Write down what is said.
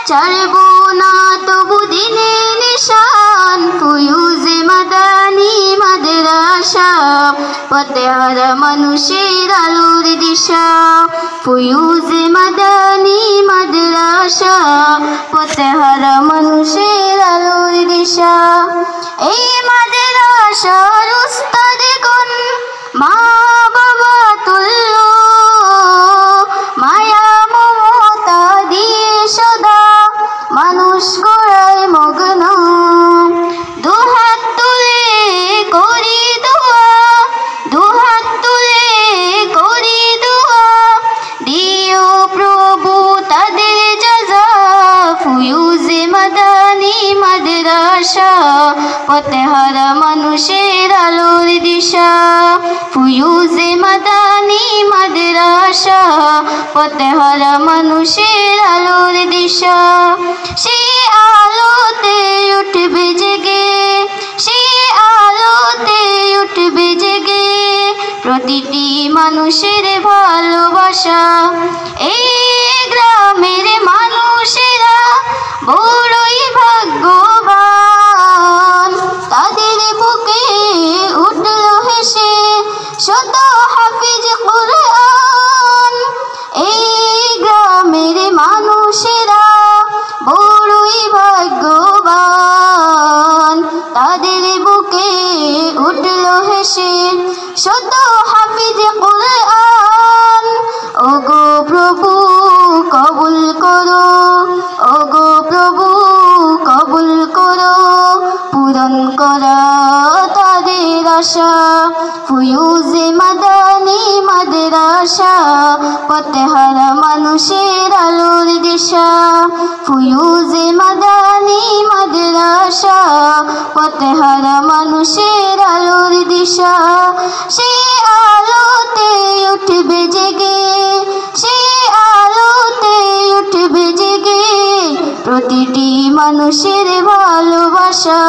ছাড়বো না তবু দিনে নিশান ফুয়ুজে মাদানী মাদ্রাসা পথহারা মানুষের আলোর দিশা ফুয়ুজে মাদানী মাদ্রাসা পথহারা মানুষের আলোর দিশা এই মাদ্রাসার উস্তাদগণ মা বাবা তুল্য মায়া মমতা দিয়ে সদা মানুষ গড়ায় মগ্ন দুহাত তুলে করি দোয়া দুহাত তুলে করি দোয়া দিও প্রভু তাদের জাযা ফুয়ুজে মাদানী মাদ্রাসা পথহারা মানুষের আলোর দিশা ফুয়ুজে মাদানী মাদ্রাসা পথহারা মানুষের আলোর দিশা সে আলোতে উঠবে জেগে সে আলোতে উঠবে জেগে প্রতিটি মানুষের ভালোবাসা এই গ্রামের মানুষেরা বড়ই ভাগ্যবান তাদের বুকে উঠল হেসে শত হাফিজ কুরআন এই গ্রামের মানুষেরা বড়ই ভাগ্যবান তাদের বুকে উঠল হেসে শত হাফিজ কুরআন ওগো প্রভু কবুল করো ওগো প্রভু কবুল করো পূরণ করা তাদের আশা ফুয়ুজে মাদানী মাদ্রাসা পথহারা মানুষের আলোর দিশা ফুয়ুজে মাদানী মাদ্রাসা পথহারা মানুষের আলোর দিশা সে আলোতে উঠবে জেগে সে আলোতে উঠবে জেগে প্রতিটি মানুষের ভালোবাসা।